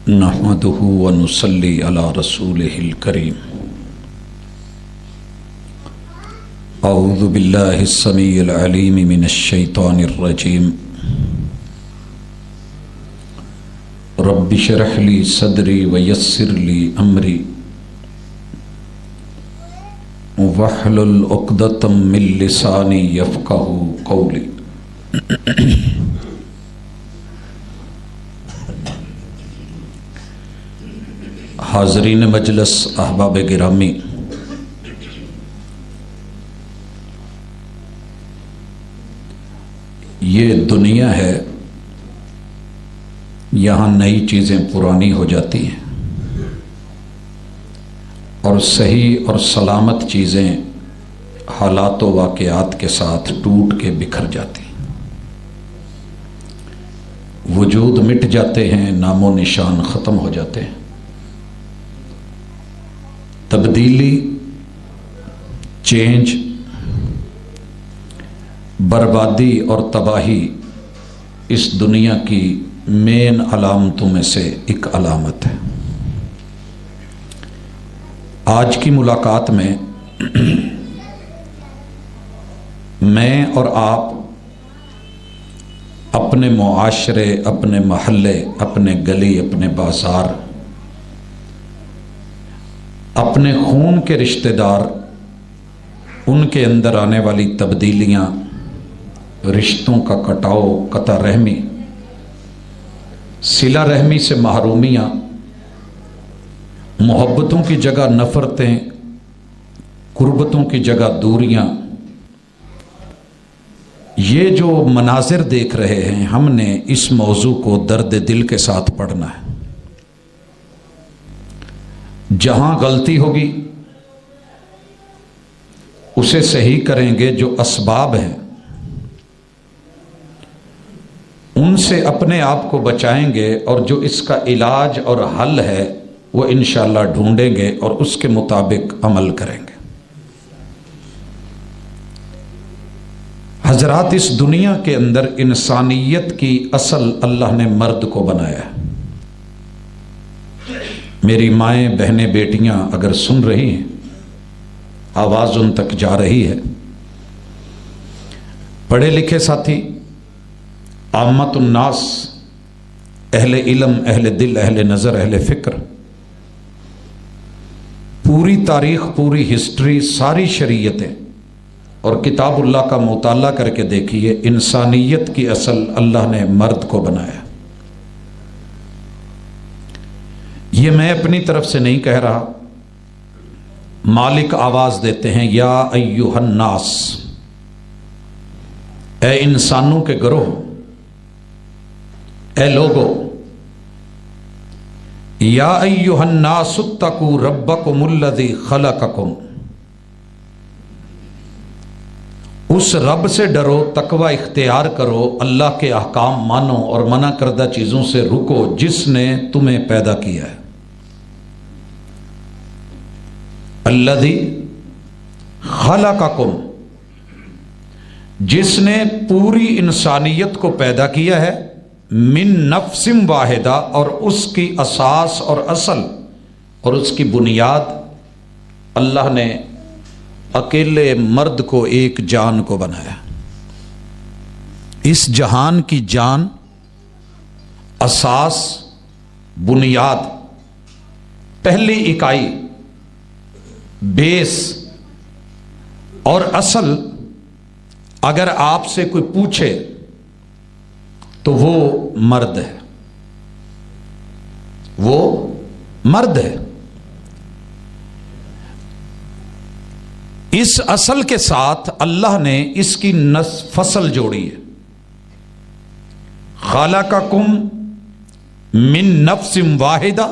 نحمده ونصلي على رسوله الكريم اعوذ بالله السميع العليم من الشيطان الرجيم رب اشرح لي صدري ويسر لي امري واحلل عقدة من لساني يفقهوا قولي حاضرین مجلس، احباب گرامی، یہ دنیا ہے، یہاں نئی چیزیں پرانی ہو جاتی ہیں اور صحیح اور سلامت چیزیں حالات و واقعات کے ساتھ ٹوٹ کے بکھر جاتی ہیں، وجود مٹ جاتے ہیں، نام و نشان ختم ہو جاتے ہیں۔ تبدیلی، چینج، بربادی اور تباہی اس دنیا کی مین علامتوں میں سے ایک علامت ہے۔ آج کی ملاقات میں میں اور آپ اپنے معاشرے، اپنے محلے، اپنے گلی، اپنے بازار، اپنے خون کے رشتہ دار، ان کے اندر آنے والی تبدیلیاں، رشتوں کا کٹاؤ، قطع رحمی، صلہ رحمی سے محرومیاں، محبتوں کی جگہ نفرتیں، قربتوں کی جگہ دوریاں، یہ جو مناظر دیکھ رہے ہیں، ہم نے اس موضوع کو درد دل کے ساتھ پڑھنا ہے۔ جہاں غلطی ہوگی اسے صحیح کریں گے، جو اسباب ہیں ان سے اپنے آپ کو بچائیں گے، اور جو اس کا علاج اور حل ہے وہ انشاءاللہ ڈھونڈیں گے اور اس کے مطابق عمل کریں گے۔ حضرات، اس دنیا کے اندر انسانیت کی اصل اللہ نے مرد کو بنایا ہے۔ میری مائیں، بہنیں، بیٹیاں اگر سن رہی ہیں، آواز ان تک جا رہی ہے، پڑھے لکھے ساتھی، عامت الناس، اہل علم، اہل دل، اہل نظر، اہل فکر، پوری تاریخ، پوری ہسٹری، ساری شریعتیں اور کتاب اللہ کا مطالعہ کر کے دیکھیے، انسانیت کی اصل اللہ نے مرد کو بنایا۔ یہ میں اپنی طرف سے نہیں کہہ رہا، مالک آواز دیتے ہیں، یا ایھا الناس، اے انسانوں کے گروہ، اے لوگو، یا ایھا الناس اتقوا ربکم الذی خلقکم، اس رب سے ڈرو، تقوی اختیار کرو، اللہ کے احکام مانو اور منع کردہ چیزوں سے رکو، جس نے تمہیں پیدا کیا ہے۔ الذی خلقکم، جس نے پوری انسانیت کو پیدا کیا ہے، من نفس واحدہ، اور اس کی اساس اور اصل اور اس کی بنیاد اللہ نے اکیلے مرد کو، ایک جان کو بنایا۔ اس جہان کی جان، اساس، بنیاد، پہلی اکائی، بیس اور اصل، اگر آپ سے کوئی پوچھے تو وہ مرد ہے، وہ مرد ہے۔ اس اصل کے ساتھ اللہ نے اس کی فصل جوڑی ہے۔ خلقکم من نفس واحدہ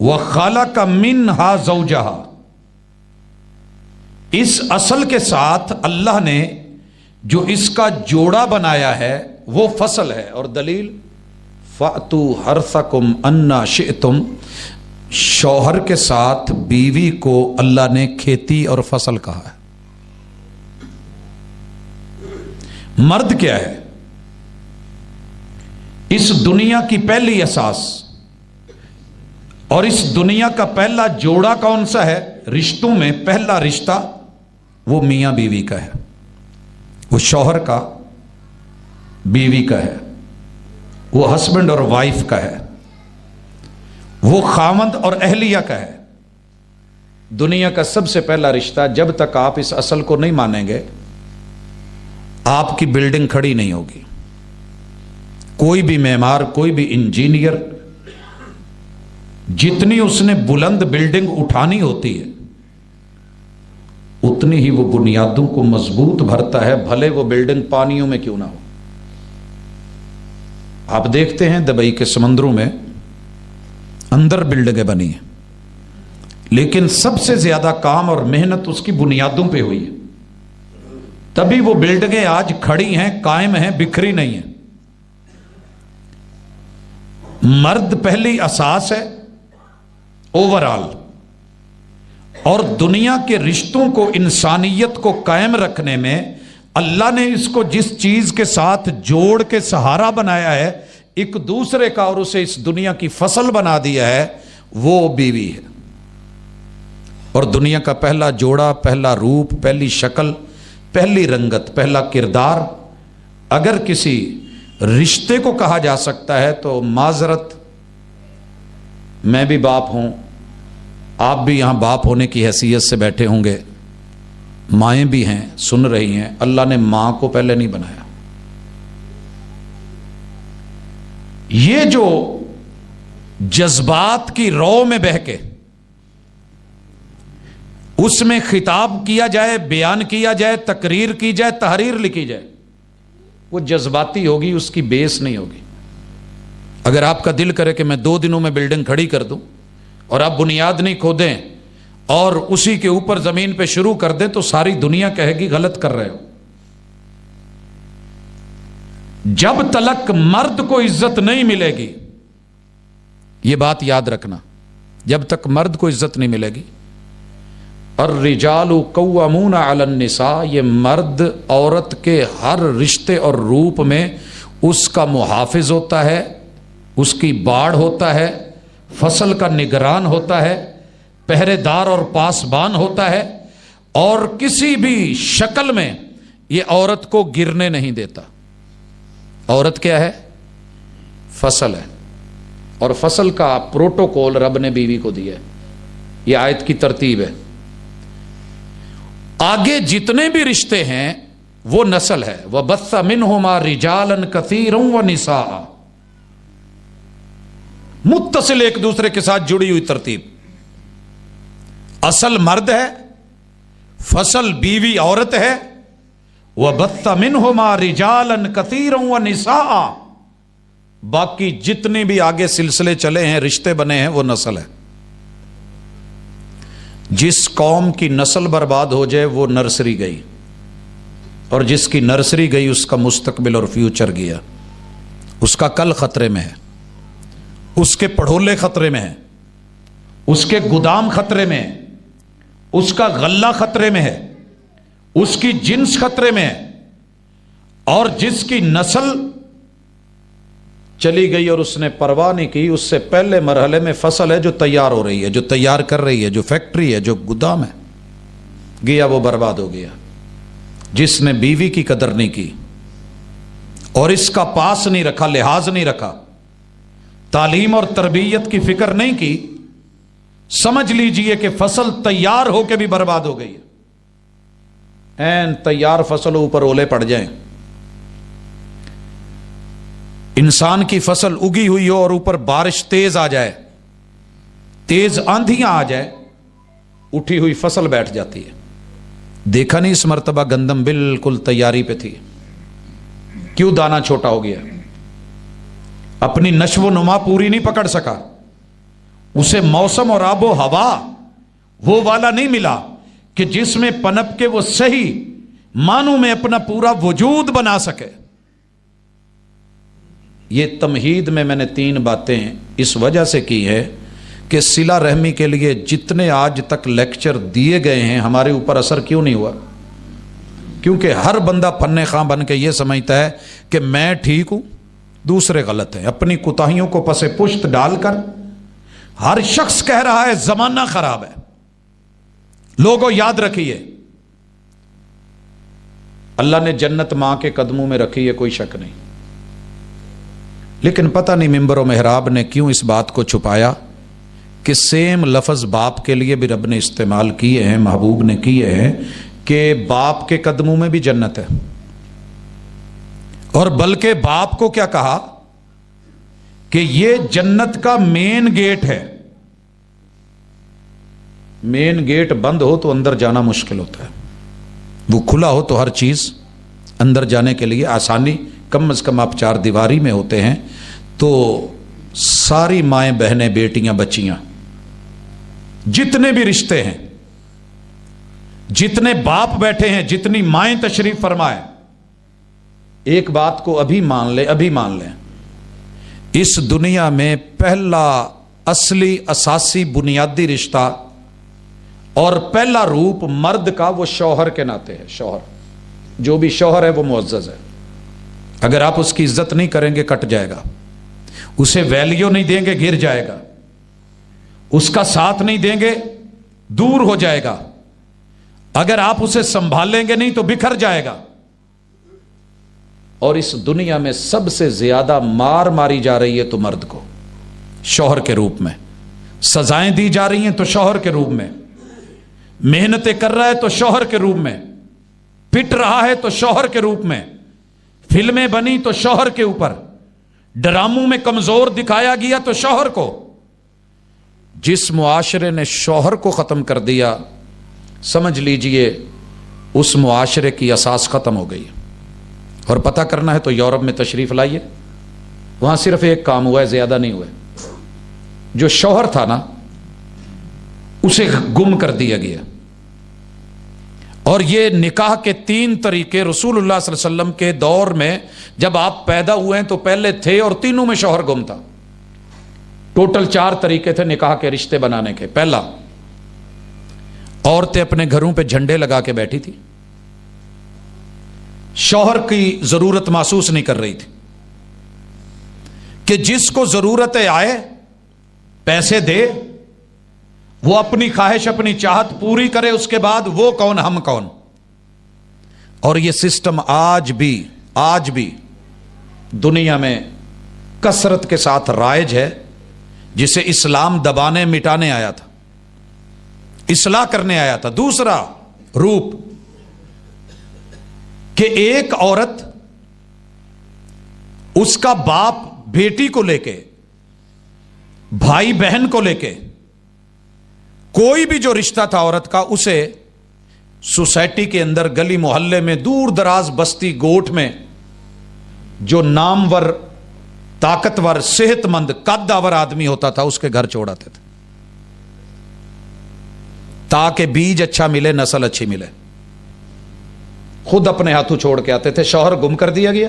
وخلق منہا زوجہا، اس اصل کے ساتھ اللہ نے جو اس کا جوڑا بنایا ہے وہ فصل ہے، اور دلیل فَأْتُوا حَرْثَكُمْ أَنَّا شِئْتُمْ، شوہر کے ساتھ بیوی کو اللہ نے کھیتی اور فصل کہا ہے۔ مرد کیا ہے؟ اس دنیا کی پہلی اساس اور اس دنیا کا پہلا جوڑا کون سا ہے؟ رشتوں میں پہلا رشتہ وہ میاں بیوی کا ہے، وہ شوہر کا بیوی کا ہے، وہ ہسبینڈ اور وائف کا ہے، وہ خاوند اور اہلیہ کا ہے۔ دنیا کا سب سے پہلا رشتہ، جب تک آپ اس اصل کو نہیں مانیں گے آپ کی بلڈنگ کھڑی نہیں ہوگی۔ کوئی بھی معمار، کوئی بھی انجینئر، جتنی اس نے بلند بلڈنگ اٹھانی ہوتی ہے اتنی ہی وہ بنیادوں کو مضبوط بھرتا ہے، بھلے وہ بلڈنگ پانیوں میں کیوں نہ ہو۔ آپ دیکھتے ہیں دبئی کے سمندروں میں اندر بلڈنگیں بنی ہیں، لیکن سب سے زیادہ کام اور محنت اس کی بنیادوں پہ ہوئی ہے، تبھی وہ بلڈنگیں آج کھڑی ہیں، قائم ہیں، بکھری نہیں ہیں۔ مرد پہلی اساس ہے اوور آل، اور دنیا کے رشتوں کو، انسانیت کو قائم رکھنے میں اللہ نے اس کو جس چیز کے ساتھ جوڑ کے سہارا بنایا ہے ایک دوسرے کا، اور اسے اس دنیا کی فصل بنا دیا ہے، وہ بیوی ہے۔ اور دنیا کا پہلا جوڑا، پہلا روپ، پہلی شکل، پہلی رنگت، پہلا کردار اگر کسی رشتے کو کہا جا سکتا ہے تو معذرت، میں بھی باپ ہوں، آپ بھی یہاں باپ ہونے کی حیثیت سے بیٹھے ہوں گے، مائیں بھی ہیں سن رہی ہیں، اللہ نے ماں کو پہلے نہیں بنایا۔ یہ جو جذبات کی رو میں بہہ کے اس میں خطاب کیا جائے، بیان کیا جائے، تقریر کی جائے، تحریر لکھی جائے، وہ جذباتی ہوگی، اس کی بیس نہیں ہوگی۔ اگر آپ کا دل کرے کہ میں 2 دنوں میں بلڈنگ کھڑی کر دوں اور آپ بنیاد نہیں کھودیں اور اسی کے اوپر زمین پہ شروع کر دیں تو ساری دنیا کہے گی غلط کر رہے ہو۔ جب تلک مرد کو عزت نہیں ملے گی، یہ بات یاد رکھنا، جب تک مرد کو عزت نہیں ملے گی، الرجال قوامون علی النساء، یہ مرد عورت کے ہر رشتے اور روپ میں اس کا محافظ ہوتا ہے، اس کی باڑ ہوتا ہے، فصل کا نگران ہوتا ہے، پہرے دار اور پاسبان ہوتا ہے، اور کسی بھی شکل میں یہ عورت کو گرنے نہیں دیتا۔ عورت کیا ہے؟ فصل ہے، اور فصل کا پروٹوکول رب نے بیوی کو دیا ہے، یہ آیت کی ترتیب ہے۔ آگے جتنے بھی رشتے ہیں وہ نسل ہے، وَبَثَّ مِنْهُمَا رِجَالًا كَثِيرًا وَنِسَاءً، متصل ایک دوسرے کے ساتھ جڑی ہوئی ترتیب۔ اصل مرد ہے، فصل بیوی عورت ہے، وَبَثَّ مِنْهُمَا رِجَالًا كَثِيرًا وَنِسَاءً، باقی جتنے بھی آگے سلسلے چلے ہیں، رشتے بنے ہیں، وہ نسل ہے۔ جس قوم کی نسل برباد ہو جائے وہ نرسری گئی، اور جس کی نرسری گئی اس کا مستقبل اور فیوچر گیا، اس کا کل خطرے میں ہے، اس کے پڑھولے خطرے میں ہے، اس کے گودام خطرے میں ہے، اس کا غلہ خطرے میں ہے، اس کی جنس خطرے میں ہے، اور جس کی نسل چلی گئی اور اس نے پرواہ نہیں کی، اس سے پہلے مرحلے میں فصل ہے جو تیار ہو رہی ہے، جو تیار کر رہی ہے، جو فیکٹری ہے، جو گودام ہے، گیا وہ برباد ہو گیا۔ جس نے بیوی کی قدر نہیں کی اور اس کا پاس نہیں رکھا، لحاظ نہیں رکھا، تعلیم اور تربیت کی فکر نہیں کی، سمجھ لیجئے کہ فصل تیار ہو کے بھی برباد ہو گئی ہے۔ این تیار فصل اوپر اولے پڑ جائیں، انسان کی فصل اگی ہوئی ہو اور اوپر بارش تیز آ جائے، تیز آندھیاں آ جائے، اٹھی ہوئی فصل بیٹھ جاتی ہے۔ دیکھا نہیں اس مرتبہ گندم بالکل تیاری پہ تھی، کیوں دانا چھوٹا ہو گیا؟ اپنی نشو و نما پوری نہیں پکڑ سکا، اسے موسم اور آب و ہوا وہ والا نہیں ملا کہ جس میں پنپ کے وہ صحیح معنوں میں اپنا پورا وجود بنا سکے۔ یہ تمہید میں نے 3 باتیں اس وجہ سے کی ہے کہ صلہ رحمی کے لیے جتنے آج تک لیکچر دیے گئے ہیں ہمارے اوپر اثر کیوں نہیں ہوا؟ کیونکہ ہر بندہ فن خواں بن کے یہ سمجھتا ہے کہ میں ٹھیک ہوں، دوسرے غلط ہیں، اپنی کوتاہیوں کو پس پشت ڈال کر ہر شخص کہہ رہا ہے زمانہ خراب ہے. لوگوں یاد رکھیے اللہ نے جنت ماں کے قدموں میں رکھی ہے، کوئی شک نہیں، لیکن پتہ نہیں ممبر و محراب نے کیوں اس بات کو چھپایا کہ سیم لفظ باپ کے لیے بھی رب نے استعمال کیے ہیں، محبوب نے کیے ہیں کہ باپ کے قدموں میں بھی جنت ہے. اور بلکہ باپ کو کیا کہا کہ یہ جنت کا مین گیٹ ہے. مین گیٹ بند ہو تو اندر جانا مشکل ہوتا ہے، وہ کھلا ہو تو ہر چیز اندر جانے کے لیے آسانی. کم از کم آپ 4 دیواری میں ہوتے ہیں تو ساری مائیں بہنیں بیٹیاں بچیاں جتنے بھی رشتے ہیں، جتنے باپ بیٹھے ہیں، جتنی مائیں تشریف فرمائے، ایک بات کو ابھی مان لیں، اس دنیا میں پہلا اصلی اساسی بنیادی رشتہ اور پہلا روپ مرد کا وہ شوہر کے ناطے ہے. شوہر، جو بھی شوہر ہے وہ معزز ہے. اگر آپ اس کی عزت نہیں کریں گے کٹ جائے گا، اسے ویلیو نہیں دیں گے گر جائے گا، اس کا ساتھ نہیں دیں گے دور ہو جائے گا، اگر آپ اسے سنبھالیں گے نہیں تو بکھر جائے گا. اور اس دنیا میں سب سے زیادہ مار ماری جا رہی ہے تو مرد کو، شوہر کے روپ میں سزائیں دی جا رہی ہیں تو شوہر کے روپ میں، محنتیں کر رہا ہے تو شوہر کے روپ میں، پٹ رہا ہے تو شوہر کے روپ میں، فلمیں بنی تو شوہر کے اوپر، ڈراموں میں کمزور دکھایا گیا تو شوہر کو. جس معاشرے نے شوہر کو ختم کر دیا سمجھ لیجئے اس معاشرے کی اساس ختم ہو گئی. اور پتہ کرنا ہے تو یورپ میں تشریف لائیے، وہاں صرف ایک کام ہوا ہے، زیادہ نہیں ہوئے. جو شوہر تھا نا اسے گم کر دیا گیا. اور یہ نکاح کے 3 طریقے رسول اللہ صلی اللہ علیہ وسلم کے دور میں جب آپ پیدا ہوئے ہیں تو پہلے تھے، اور تینوں میں شوہر گم تھا. ٹوٹل 4 طریقے تھے نکاح کے رشتے بنانے کے. پہلا، عورتیں اپنے گھروں پہ جھنڈے لگا کے بیٹھی تھی، شوہر کی ضرورت محسوس نہیں کر رہی تھی کہ جس کو ضرورت آئے پیسے دے، وہ اپنی خواہش اپنی چاہت پوری کرے، اس کے بعد وہ کون ہم کون. اور یہ سسٹم آج بھی دنیا میں کثرت کے ساتھ رائج ہے، جسے اسلام دبانے مٹانے آیا تھا، اصلاح کرنے آیا تھا. دوسرا روپ کہ ایک عورت، اس کا باپ بیٹی کو لے کے، بھائی بہن کو لے کے، کوئی بھی جو رشتہ تھا عورت کا، اسے سوسائٹی کے اندر گلی محلے میں دور دراز بستی گوٹھ میں جو نامور طاقتور صحت مند قد آور آدمی ہوتا تھا اس کے گھر چھوڑاتے تھے تاکہ بیج اچھا ملے، نسل اچھی ملے. خود اپنے ہاتھوں چھوڑ کے آتے تھے. شوہر گم کر دیا گیا،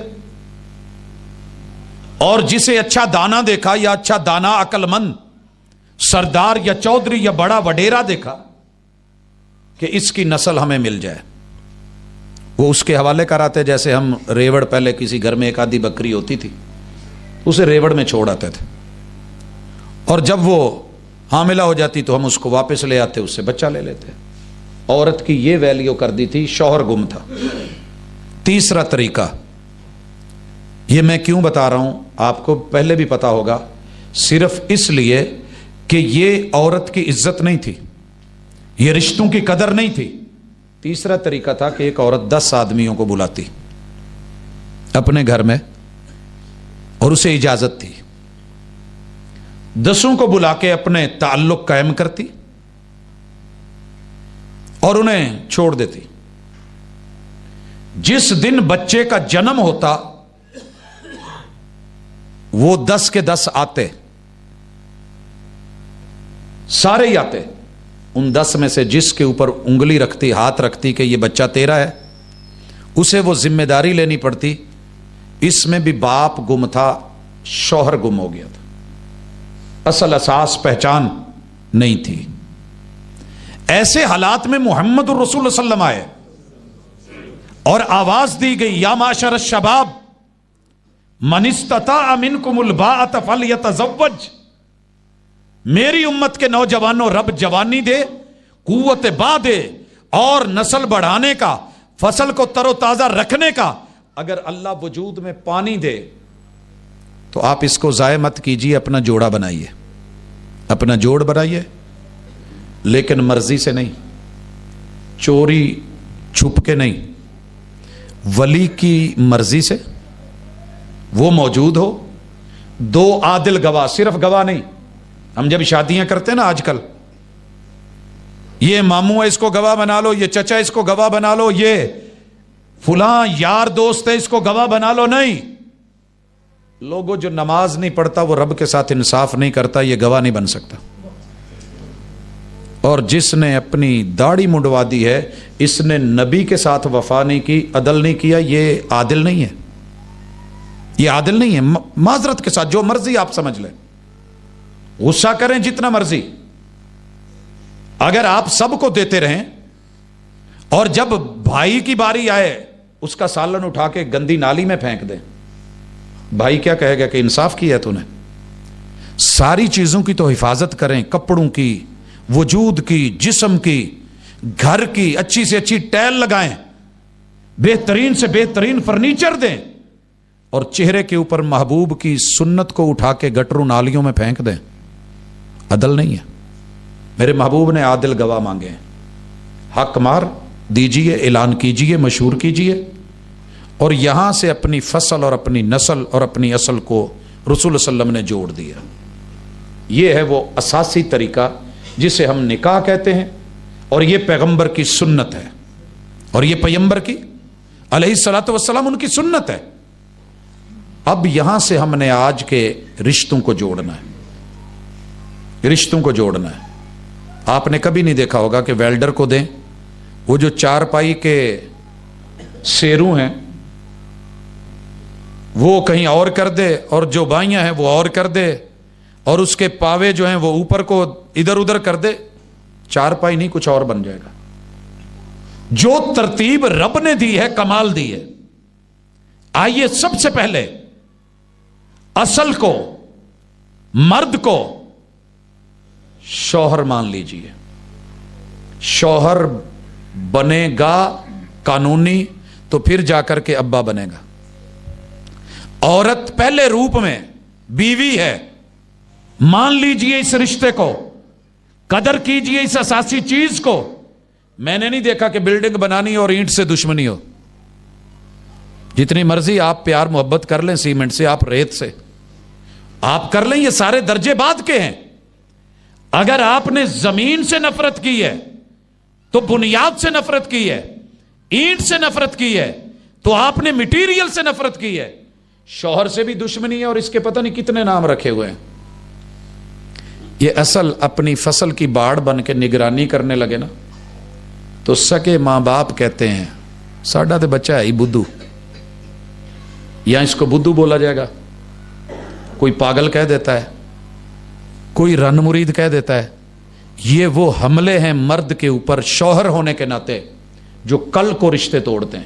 اور جسے اچھا دانا دیکھا یا اچھا دانا عقل مند سردار یا چودھری یا بڑا وڈیرا دیکھا کہ اس کی نسل ہمیں مل جائے، وہ اس کے حوالے کراتے. جیسے ہم ریوڑ، پہلے کسی گھر میں ایک آدھی بکری ہوتی تھی، اسے ریوڑ میں چھوڑ آتے تھے، اور جب وہ حاملہ ہو جاتی تو ہم اس کو واپس لے آتے، اس سے بچہ لے لیتے. عورت کی یہ ویلیو کر دی تھی، شوہر گم تھا. تیسرا طریقہ، یہ میں کیوں بتا رہا ہوں آپ کو پہلے بھی پتا ہوگا، صرف اس لیے کہ یہ عورت کی عزت نہیں تھی، یہ رشتوں کی قدر نہیں تھی. تیسرا طریقہ تھا کہ ایک عورت 10 آدمیوں کو بلاتی اپنے گھر میں، اور اسے اجازت تھی، 10 کو بلا کے اپنے تعلق قائم کرتی اور انہیں چھوڑ دیتی. جس دن بچے کا جنم ہوتا وہ 10 کے 10 آتے، سارے ہی آتے. ان 10 میں سے جس کے اوپر انگلی رکھتی، ہاتھ رکھتی کہ یہ بچہ تیرا ہے، اسے وہ ذمہ داری لینی پڑتی. اس میں بھی باپ گم تھا، شوہر گم ہو گیا تھا، اصل اساس پہچان نہیں تھی. ایسے حالات میں محمد الرسول صلی اللہ علیہ وسلم آئے اور آواز دی گئی، یا معاشر الشباب من استطاع منکم الباءۃ فلیتزوج. میری امت کے نوجوانوں رب جوانی دے, قوت با دے اور نسل بڑھانے کا, فصل کو تر و تازہ رکھنے کا. اگر اللہ وجود میں پانی دے تو آپ اس کو ضائع مت کیجیے, اپنا جوڑا بنائیے, اپنا جوڑ بنائیے, لیکن مرضی سے نہیں, چوری چھپ کے نہیں, ولی کی مرضی سے. وہ موجود ہو, دو عادل گواہ, صرف گواہ نہیں. ہم جب شادیاں کرتے ہیں نا آج کل, یہ ماموں ہے اس کو گواہ بنا لو, یہ چچا اس کو گواہ بنا لو, یہ فلاں یار دوست ہے اس کو گواہ بنا لو. نہیں, لوگوں جو نماز نہیں پڑھتا وہ رب کے ساتھ انصاف نہیں کرتا, یہ گواہ نہیں بن سکتا. اور جس نے اپنی داڑھی منڈوا دی ہے, اس نے نبی کے ساتھ وفا نہیں کی, عدل نہیں کیا, یہ عادل نہیں ہے, یہ عادل نہیں ہے. معذرت کے ساتھ جو مرضی آپ سمجھ لیں, غصہ کریں جتنا مرضی, اگر آپ سب کو دیتے رہیں اور جب بھائی کی باری آئے اس کا سالن اٹھا کے گندی نالی میں پھینک دیں, بھائی کیا کہے گا کہ انصاف کیا ہے تو نے. ساری چیزوں کی تو حفاظت کریں, کپڑوں کی, وجود کی, جسم کی, گھر کی اچھی سے اچھی ٹائل لگائیں, بہترین سے بہترین فرنیچر دیں, اور چہرے کے اوپر محبوب کی سنت کو اٹھا کے گٹروں نالیوں میں پھینک دیں. عدل نہیں ہے. میرے محبوب نے عادل گواہ مانگے ہیں, حق مار دیجئے, اعلان کیجئے, مشہور کیجئے, اور یہاں سے اپنی فصل اور اپنی نسل اور اپنی اصل کو رسول اللہ صلی اللہ علیہ وسلم نے جوڑ دیا. یہ ہے وہ اساسی طریقہ جسے ہم نکاح کہتے ہیں, اور یہ پیغمبر کی سنت ہے, اور یہ پیغمبر کی علیہ الصلوۃ والسلام ان کی سنت ہے. اب یہاں سے ہم نے آج کے رشتوں کو جوڑنا ہے, رشتوں کو جوڑنا ہے. آپ نے کبھی نہیں دیکھا ہوگا کہ ویلڈر کو دیں, وہ جو چارپائی کے سیرو ہیں وہ کہیں اور کر دے, اور جو بائیاں ہیں وہ اور کر دے, اور اس کے پاوے جو ہیں وہ اوپر کو ادھر ادھر کر دے, چارپائی نہیں کچھ اور بن جائے گا. جو ترتیب رب نے دی ہے کمال دی ہے. آئیے سب سے پہلے اصل کو, مرد کو شوہر مان لیجئے. شوہر بنے گا قانونی تو پھر جا کر کے ابا بنے گا. عورت پہلے روپ میں بیوی ہے, مان لیجئے اس رشتے کو, قدر کیجئے اس اساسی چیز کو. میں نے نہیں دیکھا کہ بلڈنگ بنانی اور اینٹ سے دشمنی ہو. جتنی مرضی آپ پیار محبت کر لیں, سیمنٹ سے, آپ ریت سے آپ کر لیں, یہ سارے درجے بعد کے ہیں. اگر آپ نے زمین سے نفرت کی ہے تو بنیاد سے نفرت کی ہے, اینٹ سے نفرت کی ہے تو آپ نے مٹیریل سے نفرت کی ہے. شوہر سے بھی دشمنی ہے, اور اس کے پتہ نہیں کتنے نام رکھے ہوئے ہیں. یہ اصل اپنی فصل کی باڑ بن کے نگرانی کرنے لگے نا, تو سکے ماں باپ کہتے ہیں ساڈا تے بچہ ہے ہی بدھو, یا اس کو بدھو بولا جائے گا, کوئی پاگل کہہ دیتا ہے, کوئی رن مرید کہہ دیتا ہے. یہ وہ حملے ہیں مرد کے اوپر شوہر ہونے کے ناطے جو کل کو رشتے توڑتے ہیں.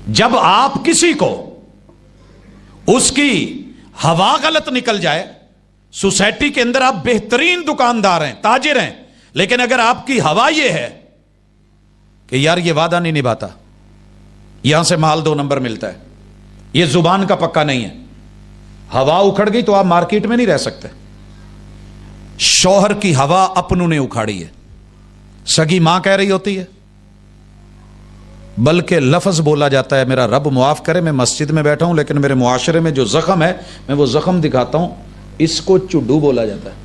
جب آپ کسی کو اس کی ہوا غلط نکل جائے, سوسائٹی کے اندر آپ بہترین دکاندار ہیں, تاجر ہیں, لیکن اگر آپ کی ہوا یہ ہے کہ یار یہ وعدہ نہیں نبھاتا, یہاں سے مال 2 نمبر ملتا ہے, یہ زبان کا پکا نہیں ہے, ہوا اکھڑ گئی تو آپ مارکیٹ میں نہیں رہ سکتے. شوہر کی ہوا اپنوں نے اکھاڑی ہے, سگی ماں کہہ رہی ہوتی ہے, بلکہ لفظ بولا جاتا ہے, میرا رب معاف کرے میں مسجد میں بیٹھا ہوں لیکن میرے معاشرے میں جو زخم ہے میں وہ زخم دکھاتا ہوں, اس کو چڈو بولا جاتا ہے.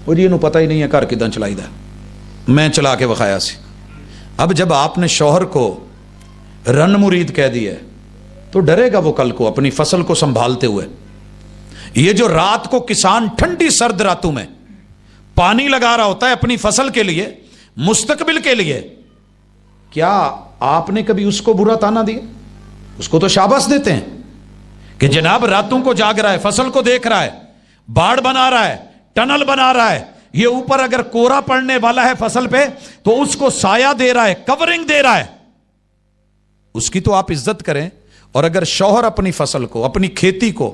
وہ جی انہوں پتہ ہی نہیں ہے گھر کداں چلائی دا, میں چلا کے وکھایا سی. اب جب آپ نے شوہر کو رن مرید کہہ دیا ہے تو ڈرے گا وہ کل کو اپنی فصل کو سنبھالتے ہوئے. یہ جو رات کو کسان ٹھنڈی سرد راتوں میں پانی لگا رہا ہوتا ہے اپنی فصل کے لیے, مستقبل کے لیے, کیا آپ نے کبھی اس کو برا تانا دیا؟ اس کو تو شاباش دیتے ہیں کہ جناب راتوں کو جاگ رہا ہے, فصل کو دیکھ رہا ہے, باڑ بنا رہا ہے, ٹنل بنا رہا ہے, یہ اوپر اگر کوڑا پڑنے والا ہے فصل پہ تو اس کو سایہ دے رہا ہے, کورنگ دے رہا ہے. اس کی تو آپ عزت کریں. اور اگر شوہر اپنی فصل کو, اپنی کھیتی کو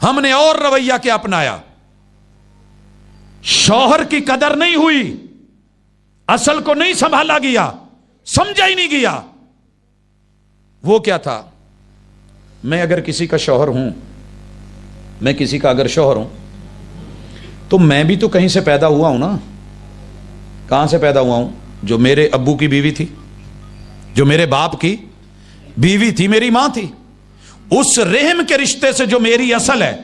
ہم نے اور رویہ کیا اپنایا؟ شوہر کی قدر نہیں ہوئی، اصل کو نہیں سنبھالا گیا، سمجھا ہی نہیں گیا۔ وہ کیا تھا؟ میں اگر کسی کا شوہر ہوں، میں کسی کا اگر شوہر ہوں تو میں بھی تو کہیں سے پیدا ہوا ہوں نا۔ کہاں سے پیدا ہوا ہوں؟ جو میرے ابو کی بیوی تھی، جو میرے باپ کی بیوی تھی، میری ماں تھی، اس رحم کے رشتے سے جو میری اصل ہے۔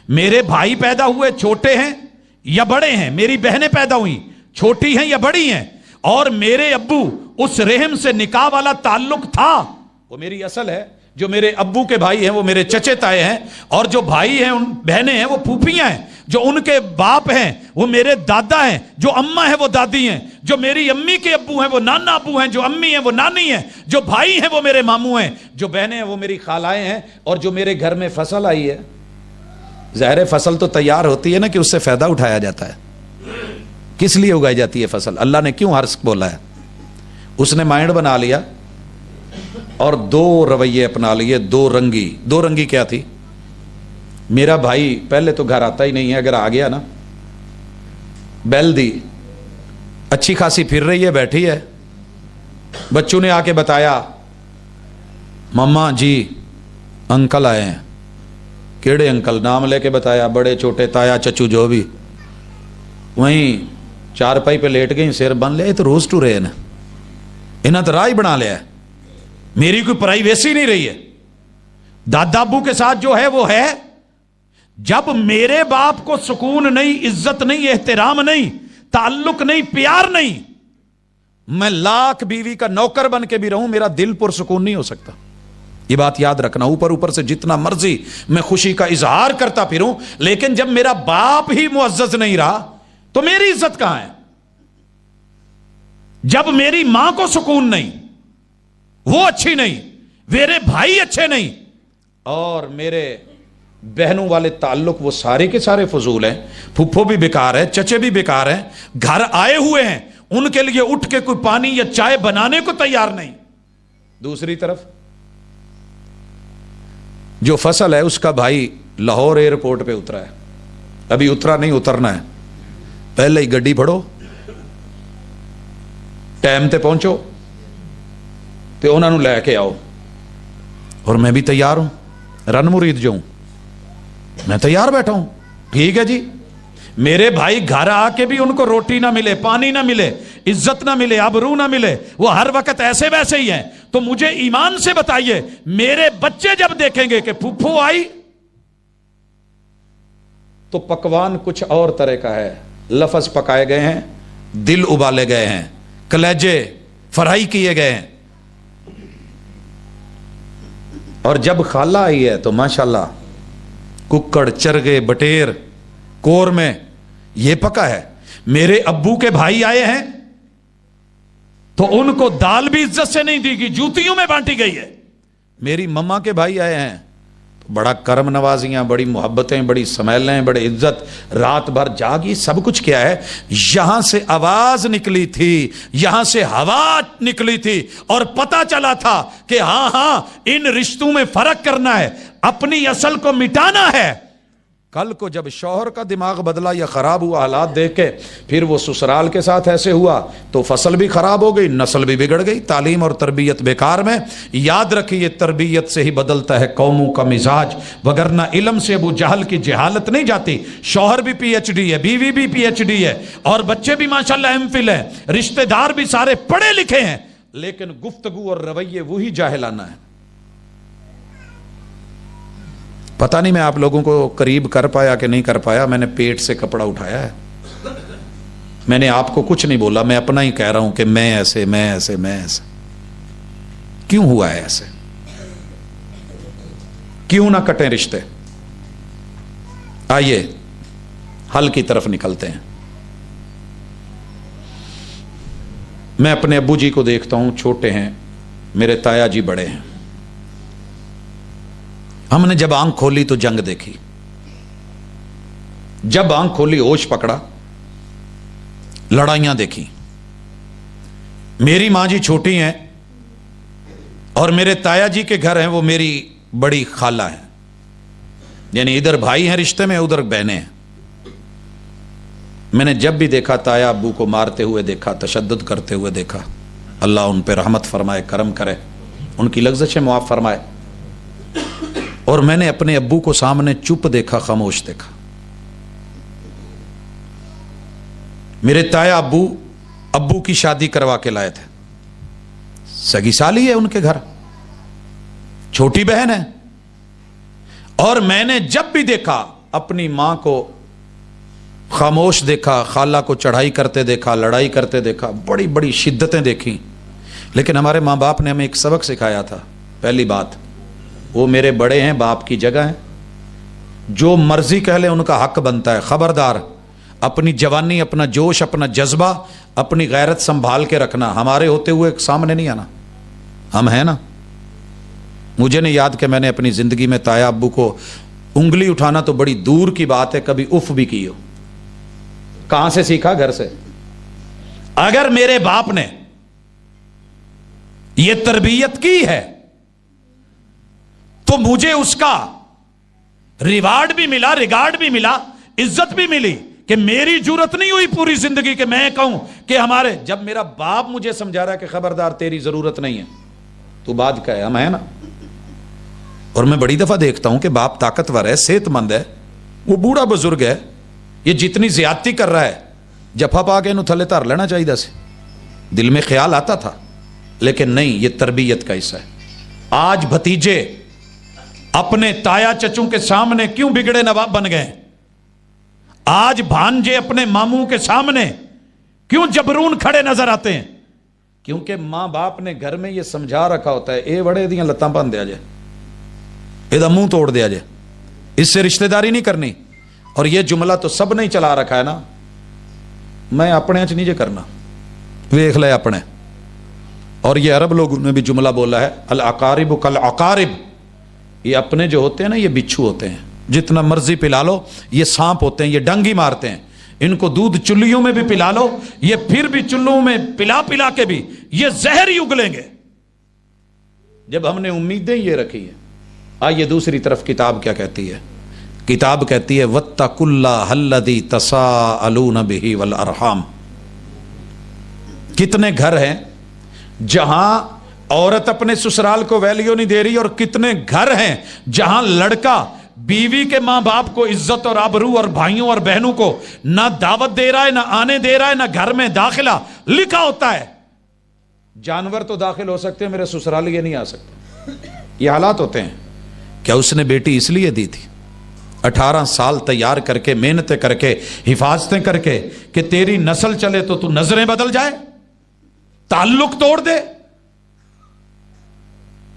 میرے بھائی پیدا ہوئے چھوٹے ہیں یا بڑے ہیں، میری بہنیں پیدا ہوئی چھوٹی ہیں یا بڑی ہیں، اور میرے ابو اس رحم سے نکاح والا تعلق تھا، وہ میری اصل ہے۔ جو میرے ابو کے بھائی ہیں وہ میرے چچے تائے ہیں، اور جو بھائی ہیں ان بہنیں ہیں وہ پھوپھیاں ہیں، جو ان کے باپ ہیں وہ میرے دادا ہیں، جو اماں ہیں وہ دادی ہیں، جو میری امی کے ابو ہیں وہ نانا ابو ہیں، جو امی ہیں وہ نانی ہیں، جو بھائی ہیں وہ میرے ماموں ہیں، جو بہنیں ہیں وہ میری خالائیں ہیں۔ اور جو میرے گھر میں فصل آئی ہے، ظاہر فصل تو تیار ہوتی ہے نا کہ اس سے فائدہ اٹھایا جاتا ہے۔ کس لیے اگائی جاتی ہے فصل؟ اللہ نے کیوں ہرس بولا ہے؟ اس نے مائنڈ بنا لیا اور دو رویے اپنا لیے، دو رنگی کیا تھی؟ میرا بھائی پہلے تو گھر آتا ہی نہیں ہے، اگر آ گیا نا، بیل دی، اچھی خاصی پھر رہی ہے، بیٹھی ہے، بچوں نے آ کے بتایا مما جی انکل آئے ہیں۔ کیڑے انکل؟ نام لے کے بتایا، بڑے چھوٹے، تایا چچو جو بھی۔ وہیں چارپائی پہ لیٹ گئی، سر بن لے، تو روز ٹو رہے نا، انہیں تو راہ ہی بنا لیا ہے، میری کوئی پرائیویسی نہیں رہی ہے۔ دادا ابو کے ساتھ جو ہے وہ ہے۔ جب میرے باپ کو سکون نہیں، عزت نہیں، احترام نہیں، تعلق نہیں، پیار نہیں، میں لاکھ بیوی کا نوکر بن کے بھی رہوں، میرا دل پرسکون نہیں ہو سکتا۔ یہ بات یاد رکھنا۔ اوپر سے جتنا مرضی میں خوشی کا اظہار کرتا پھروں، لیکن جب میرا باپ ہی معزز نہیں رہا تو میری عزت کہاں ہے؟ جب میری ماں کو سکون نہیں، وہ اچھی نہیں، میرے بھائی اچھے نہیں، اور میرے بہنوں والے تعلق وہ سارے کے سارے فضول ہیں، پھپھو بھی بیکار ہے، چچے بھی بیکار ہیں، گھر آئے ہوئے ہیں، ان کے لیے اٹھ کے کوئی پانی یا چائے بنانے کو تیار نہیں۔ دوسری طرف جو فصل ہے، اس کا بھائی لاہور ایئرپورٹ پہ اترا ہے، ابھی اترا نہیں، اترنا ہے، پہلے ہی گڈی پھڑو، ٹائم تے پہنچو تے انہوں نے لے کے آؤ، اور میں بھی تیار ہوں، رن مرید جو ہوں، میں تیار بیٹھا ہوں، ٹھیک ہے جی۔ میرے بھائی گھر آ کے بھی ان کو روٹی نہ ملے، پانی نہ ملے، عزت نہ ملے، آبرو نہ ملے، وہ ہر وقت ایسے ویسے ہی ہیں، تو مجھے ایمان سے بتائیے، میرے بچے جب دیکھیں گے کہ پھوپھو آئی تو پکوان کچھ اور طرح کا ہے، لفظ پکائے گئے ہیں، دل ابالے گئے ہیں، کلیجے فرائی کیے گئے ہیں، اور جب خالہ آئی ہے تو ماشاءاللہ ککڑ، چرگے، بٹیر، کور میں یہ پکا ہے۔ میرے ابو کے بھائی آئے ہیں تو ان کو دال بھی عزت سے نہیں دی گئی، جوتیوں میں بانٹی گئی ہے۔ میری مما کے بھائی آئے ہیں تو بڑا کرم نوازیاں، بڑی محبتیں، بڑی سمیلیں، بڑے عزت، رات بھر جاگی، سب کچھ کیا ہے۔ یہاں سے آواز نکلی تھی، یہاں سے ہوا نکلی تھی، اور پتا چلا تھا کہ ہاں ان رشتوں میں فرق کرنا ہے، اپنی اصل کو مٹانا ہے۔ کل کو جب شوہر کا دماغ بدلا یا خراب ہوا حالات دیکھ کے، پھر وہ سسرال کے ساتھ ایسے ہوا تو فصل بھی خراب ہو گئی، نسل بھی بگڑ گئی، تعلیم اور تربیت بیکار میں۔ یاد رکھیے، تربیت سے ہی بدلتا ہے قوموں کا مزاج، وگرنہ علم سے ابو جہل کی جہالت نہیں جاتی۔ شوہر بھی پی ایچ ڈی ہے، بیوی بھی پی ایچ ڈی ہے، اور بچے بھی ماشاءاللہ ایم فل ہیں، رشتہ دار بھی سارے پڑھے لکھے ہیں، لیکن گفتگو اور رویے وہی جاہلانہ ہے۔ پتہ نہیں میں آپ لوگوں کو قریب کر پایا کہ نہیں کر پایا، میں نے پیٹ سے کپڑا اٹھایا ہے، میں نے آپ کو کچھ نہیں بولا، میں اپنا ہی کہہ رہا ہوں کہ میں ایسے، میں ایسے، میں ایسے۔ کیوں ہوا ہے ایسے؟ کیوں نہ کٹیں رشتے؟ آئیے حل کی طرف نکلتے ہیں۔ میں اپنے ابو جی کو دیکھتا ہوں، چھوٹے ہیں، میرے تایا جی بڑے ہیں۔ ہم نے جب آنکھ کھولی تو جنگ دیکھی، جب آنکھ کھولی ہوش پکڑا، لڑائیاں دیکھی۔ میری ماں جی چھوٹی ہیں اور میرے تایا جی کے گھر ہیں وہ میری بڑی خالہ ہیں، یعنی ادھر بھائی ہیں رشتے میں، ادھر بہنیں ہیں. میں نے جب بھی دیکھا تایا ابو کو مارتے ہوئے دیکھا، تشدد کرتے ہوئے دیکھا. اللہ ان پہ رحمت فرمائے، کرم کرے، ان کی لغزشیں معاف فرمائے. اور میں نے اپنے ابو کو سامنے چپ دیکھا، خاموش دیکھا. میرے تایا ابو کی شادی کروا کے لائے تھے. سگی سالی ہے ان کے گھر، چھوٹی بہن ہے. اور میں نے جب بھی دیکھا اپنی ماں کو خاموش دیکھا، خالہ کو چڑھائی کرتے دیکھا، لڑائی کرتے دیکھا، بڑی بڑی شدتیں دیکھی. لیکن ہمارے ماں باپ نے ہمیں ایک سبق سکھایا تھا. پہلی بات، وہ میرے بڑے ہیں، باپ کی جگہ ہیں، جو مرضی کہہ لیں ان کا حق بنتا ہے. خبردار اپنی جوانی، اپنا جوش، اپنا جذبہ، اپنی غیرت سنبھال کے رکھنا. ہمارے ہوتے ہوئے سامنے نہیں آنا. ہم ہیں نا. مجھے نہیں یاد کہ میں نے اپنی زندگی میں تایا ابو کو انگلی اٹھانا تو بڑی دور کی بات ہے، کبھی اف بھی کی ہو. کہاں سے سیکھا؟ گھر سے. اگر میرے باپ نے یہ تربیت کی ہے تو مجھے اس کا ریوارڈ بھی ملا، ریگارڈ بھی ملا، عزت بھی ملی. کہ میری جرت نہیں ہوئی پوری زندگی کہ میں کہوں کہ ہمارے، جب میرا باپ مجھے سمجھا رہا ہے کہ خبردار تیری ضرورت نہیں ہے، تو بات کا ہے، ہم ہیں نا. اور میں بڑی دفعہ دیکھتا ہوں کہ باپ طاقتور ہے، صحت مند ہے، وہ بوڑھا بزرگ ہے، یہ جتنی زیادتی کر رہا ہے جفا پا کے انہوں تھلے تار لینا چاہیے سے. دل میں خیال آتا تھا، لیکن نہیں، یہ تربیت کا حصہ ہے. آج بھتیجے اپنے تایا چچوں کے سامنے کیوں بگڑے نواب بن گئے؟ آج بھانجے اپنے ماموں کے سامنے کیوں جبرون کھڑے نظر آتے ہیں؟ کیونکہ ماں باپ نے گھر میں یہ سمجھا رکھا ہوتا ہے، اے بڑے دیاں لتاں بن دیا جائے، یہ منہ توڑ دیا جائے، اس سے رشتہ داری نہیں کرنی. اور یہ جملہ تو سب نے چلا رکھا ہے نا. میں اپنے چ نہیں جے کرنا، ویخ لے اپنے. اور یہ عرب لوگوں نے بھی جملہ بولا ہے، الاقارب کالعقارب. یہ اپنے جو ہوتے ہیں نا، یہ بچھو ہوتے ہیں، جتنا مرضی پلا لو، یہ سانپ ہوتے ہیں، یہ ڈنگ ہی مارتے ہیں. ان کو دودھ چلیوں میں بھی پلا لو، یہ پھر بھی چلوں میں پلا کے بھی یہ زہر ہی اگلیں گے. جب ہم نے امیدیں یہ رکھی ہیں. آئیے دوسری طرف کتاب کیا کہتی ہے؟ کتاب کہتی ہے وَاتَّقُوا اللَّهَ الَّذِي تَسَاءَلُونَ بِهِ وَالْأَرْحَامَ. کتنے گھر ہیں جہاں عورت اپنے سسرال کو ویلیو نہیں دے رہی، اور کتنے گھر ہیں جہاں لڑکا بیوی کے ماں باپ کو عزت اور آبرو اور بھائیوں اور بہنوں کو نہ دعوت دے رہا ہے، نہ آنے دے رہا ہے، نہ گھر میں داخلہ لکھا ہوتا ہے. جانور تو داخل ہو سکتے ہیں، میرے سسرال یہ نہیں آ سکتے. یہ حالات ہوتے ہیں. کیا اس نے بیٹی اس لیے دی تھی 18 سال تیار کر کے، محنتیں کر کے، حفاظتیں کر کے، کہ تیری نسل چلے تو نظریں بدل جائے، تعلق توڑ دے؟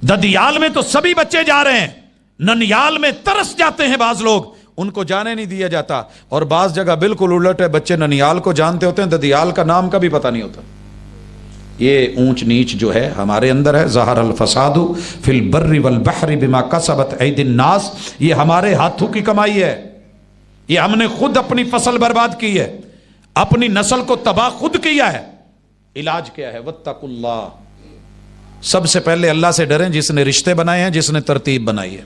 ددیال میں تو سبھی بچے جا رہے ہیں، ننیال میں ترس جاتے ہیں بعض لوگ، ان کو جانے نہیں دیا جاتا. اور بعض جگہ بالکل الٹ ہے، بچے ننیال کو جانتے ہوتے ہیں، ددیال کا نام کا بھی پتہ نہیں ہوتا. یہ اونچ نیچ جو ہے ہمارے اندر ہے. ظہر الفساد فی البر والبحر بما کسبت ایدی الناس. یہ ہمارے ہاتھوں کی کمائی ہے، یہ ہم نے خود اپنی فصل برباد کی ہے، اپنی نسل کو تباہ خود کیا ہے. علاج کیا ہے؟ واتقوا اللہ. سب سے پہلے اللہ سے ڈریں، جس نے رشتے بنائے ہیں، جس نے ترتیب بنائی ہے.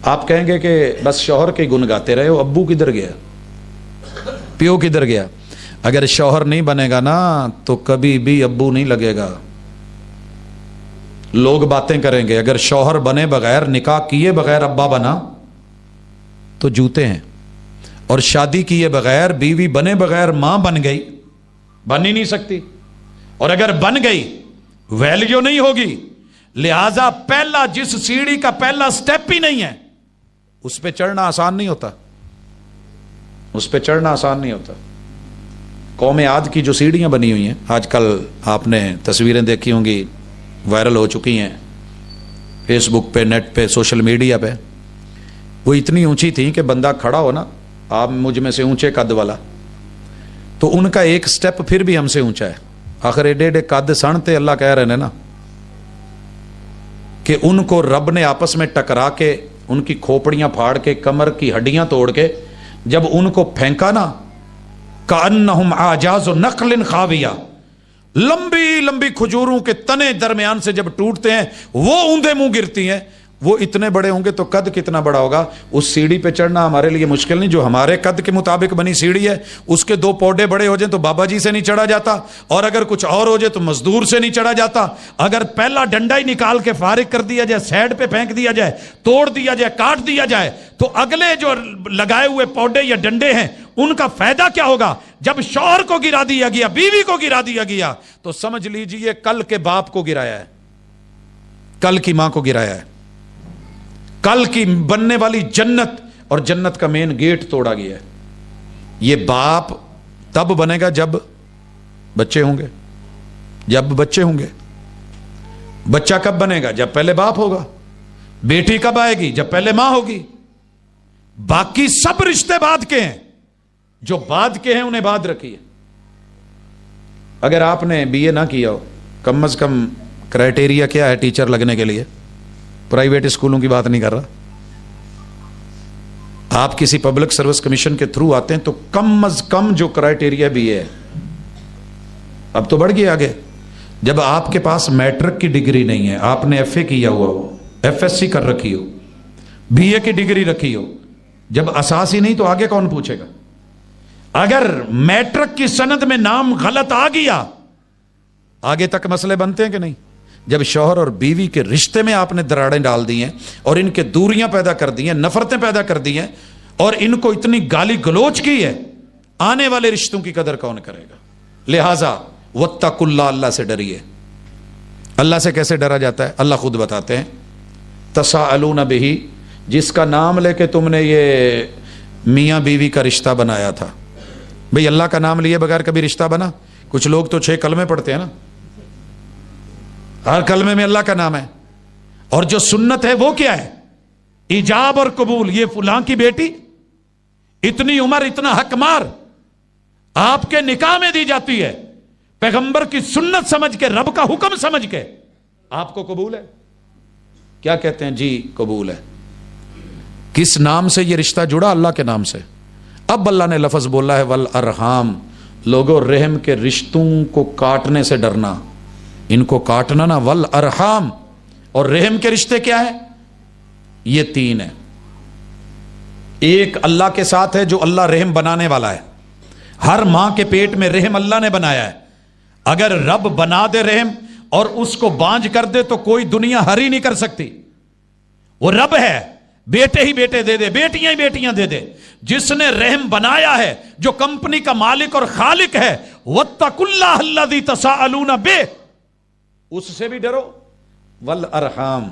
آپ کہیں گے کہ بس شوہر کے گن گاتے رہے ہو، ابو کدھر گیا، پیو کدھر گیا؟ اگر شوہر نہیں بنے گا نا تو کبھی بھی ابو نہیں لگے گا. لوگ باتیں کریں گے. اگر شوہر بنے بغیر، نکاح کیے بغیر ابا بنا تو جوتے ہیں. اور شادی کیے بغیر، بیوی بنے بغیر ماں بن گئی، بن ہی نہیں سکتی. اور اگر بن گئی ویلیو نہیں ہوگی. لہذا پہلا، جس سیڑھی کا پہلا سٹیپ ہی نہیں ہے، اس پہ چڑھنا آسان نہیں ہوتا. اس پہ چڑھنا آسان نہیں ہوتا. قوم عاد کی جو سیڑھیاں بنی ہوئی ہیں، آج کل آپ نے تصویریں دیکھی ہوں گی، وائرل ہو چکی ہیں فیس بک پہ، نیٹ پہ، سوشل میڈیا پہ. وہ اتنی اونچی تھیں کہ بندہ کھڑا ہو نا، آپ مجھ میں سے اونچے قد والا، تو ان کا ایک سٹیپ پھر بھی ہم سے اونچا ہے. آخر ایڈے ایڈے قد سنتے اللہ کہہ رہے ہیں نا کہ ان کو رب نے آپس میں ٹکرا کے، ان کی کھوپڑیاں پھاڑ کے، کمر کی ہڈیاں توڑ کے جب ان کو پھینکا نا، کأنہم اعجاز نخل خاویہ، لمبی لمبی کھجوروں کے تنے درمیان سے جب ٹوٹتے ہیں، وہ اوندے منہ گرتی ہیں. وہ اتنے بڑے ہوں گے تو قد کتنا بڑا ہوگا. اس سیڑھی پہ چڑھنا ہمارے لیے مشکل نہیں. جو ہمارے قد کے مطابق بنی سیڑھی ہے اس کے 2 پودے بڑے ہو جائیں تو بابا جی سے نہیں چڑھا جاتا, اور اگر کچھ اور ہو جائے تو مزدور سے نہیں چڑھا جاتا. اگر پہلا ڈنڈا ہی نکال کے فارغ کر دیا جائے, سائڈ پہ پھینک دیا جائے, توڑ دیا جائے, کاٹ دیا جائے, تو اگلے جو لگائے ہوئے پودے یا ڈنڈے ہیں ان کا فائدہ کیا ہوگا؟ جب شوہر کو گرا دیا گیا, بیوی کو گرا دیا گیا, تو سمجھ لیجئے کل کے باپ کو گرایا ہے, کل کی ماں کو گرایا ہے, کل کی بننے والی جنت اور جنت کا مین گیٹ توڑا گیا ہے. یہ باپ تب بنے گا جب بچے ہوں گے, جب بچے ہوں گے. بچہ کب بنے گا؟ جب پہلے باپ ہوگا. بیٹی کب آئے گی؟ جب پہلے ماں ہوگی. باقی سب رشتے بعد کے ہیں, جو بعد کے ہیں انہیں بعد رکھیے. اگر آپ نے بی اے نہ کیا ہو, کم از کم کرائٹیریا کیا ہے ٹیچر لگنے کے لیے؟ پرائیویٹ اسکولوں کی بات نہیں کر رہا, آپ کسی پبلک سروس کمیشن کے تھرو آتے ہیں تو کم از کم جو کرائٹیریا بی اے ہے. اب تو بڑھ گیا آگے. جب آپ کے پاس میٹرک کی ڈگری نہیں ہے, آپ نے ایف اے کیا ہوا ہو, ایف ایس سی کر رکھی ہو, بی اے کی ڈگری رکھی ہو, جب اساس ہی نہیں تو آگے کون پوچھے گا؟ اگر میٹرک کی سند میں نام غلط آ گیا, آگے تک مسئلے بنتے ہیں کہ نہیں؟ جب شوہر اور بیوی کے رشتے میں آپ نے دراڑیں ڈال دی ہیں اور ان کے دوریاں پیدا کر دی ہیں, نفرتیں پیدا کر دی ہیں, اور ان کو اتنی گالی گلوچ کی ہے, آنے والے رشتوں کی قدر کون کرے گا؟ لہذا واتقوا اللہ, اللہ سے ڈریے. اللہ سے کیسے ڈرا جاتا ہے؟ اللہ خود بتاتے ہیں, تساءلون بہ, جس کا نام لے کے تم نے یہ میاں بیوی کا رشتہ بنایا تھا. بھئی اللہ کا نام لیے بغیر کبھی رشتہ بنا؟ کچھ لوگ تو 6 کلمے پڑھتے ہیں نا, ہر کلمے میں اللہ کا نام ہے. اور جو سنت ہے وہ کیا ہے؟ ایجاب اور قبول. یہ فلاں کی بیٹی اتنی عمر اتنا حق مار آپ کے نکاح میں دی جاتی ہے, پیغمبر کی سنت سمجھ کے, رب کا حکم سمجھ کے. آپ کو قبول ہے؟ کیا کہتے ہیں؟ جی قبول ہے. کس نام سے یہ رشتہ جڑا؟ اللہ کے نام سے. اب اللہ نے لفظ بولا ہے والارحام, لوگوں رحم کے رشتوں کو کاٹنے سے ڈرنا. ان کو کاٹنا نا, والارحام. اور رحم کے رشتے کیا ہے؟ یہ 3 ہیں. ایک اللہ کے ساتھ ہے جو اللہ رحم بنانے والا ہے. ہر ماں کے پیٹ میں رحم اللہ نے بنایا ہے. اگر رب بنا دے رحم اور اس کو بانج کر دے تو کوئی دنیا ہری نہیں کر سکتی. وہ رب ہے, بیٹے ہی بیٹے دے دے, بیٹیاں ہی بیٹیاں دے دے. جس نے رحم بنایا ہے, جو کمپنی کا مالک اور خالق ہے, واتقوا اللہ الذی تساءلون بہ, اس سے بھی ڈرو. والارحام,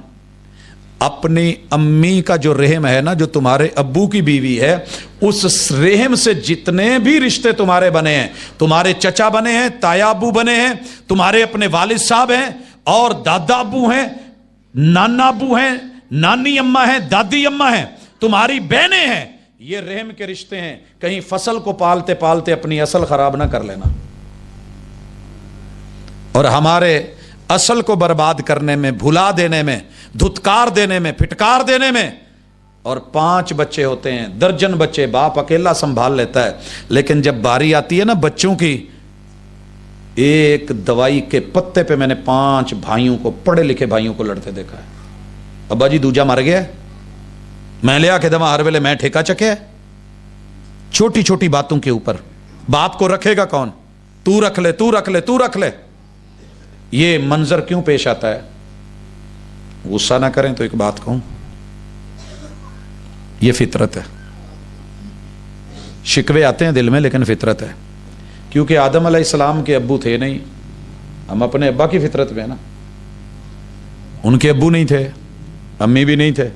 اپنی امی کا جو رحم ہے نا, جو تمہارے ابو کی بیوی ہے, اس رحم سے جتنے بھی رشتے تمہارے بنے ہیں, تمہارے چچا بنے ہیں, تایا ابو بنے ہیں, تمہارے اپنے والد صاحب ہیں, اور دادا ابو ہیں, نانا ابو ہیں, نانی اماں ہیں, دادی اماں ہیں, تمہاری بہنیں ہیں, یہ رحم کے رشتے ہیں. کہیں فصل کو پالتے پالتے اپنی اصل خراب نہ کر لینا. اور ہمارے اصل کو برباد کرنے میں, بھلا دینے میں, دھتکار دینے میں, پھٹکار دینے میں. اور 5 بچے ہوتے ہیں, درجن بچے, باپ اکیلا سنبھال لیتا ہے, لیکن جب باری آتی ہے نا بچوں کی, ایک دوائی کے پتے پہ میں نے 5 بھائیوں کو, پڑھے لکھے بھائیوں کو لڑتے دیکھا ہے. ابا جی دوجا مر گیا, میں لیا کہ دما ہر ویلے میں ٹھیکا چکے, چھوٹی چھوٹی باتوں کے اوپر. باپ کو رکھے گا کون؟ تو رکھ لے, تو رکھ لے, تو رکھ لے. یہ منظر کیوں پیش آتا ہے؟ غصہ نہ کریں تو ایک بات کہوں, یہ فطرت ہے. شکوے آتے ہیں دل میں لیکن فطرت ہے, کیونکہ آدم علیہ السلام کے ابو تھے نہیں, ہم اپنے ابا کی فطرت میں نا. ان کے ابو نہیں تھے, امی بھی نہیں تھے,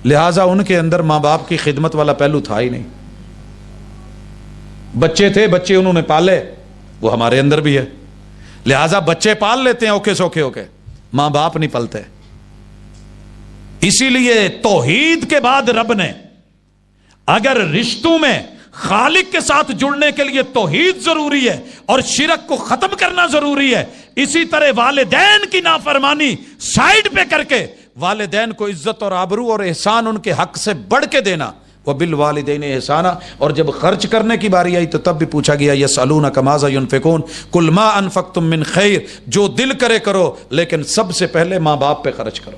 لہٰذا ان کے اندر ماں باپ کی خدمت والا پہلو تھا ہی نہیں. بچے تھے, بچے انہوں نے پالے, وہ ہمارے اندر بھی ہے. لہٰذا بچے پال لیتے ہیں اوکے سوکھے ہو کے, ماں باپ نہیں پلتے. اسی لیے توحید کے بعد رب نے, اگر رشتوں میں خالق کے ساتھ جڑنے کے لیے توحید ضروری ہے اور شرک کو ختم کرنا ضروری ہے, اسی طرح والدین کی نافرمانی سائیڈ پہ کر کے والدین کو عزت اور آبرو اور احسان ان کے حق سے بڑھ کے دینا. وبالوالدین احسانا. اور جب خرچ کرنے کی باری آئی تو تب بھی پوچھا گیا یسألونک ماذا ينفقون قل ما انفقتم من خیر, جو دل کرے کرو, لیکن سب سے پہلے ماں باپ پہ خرچ کرو.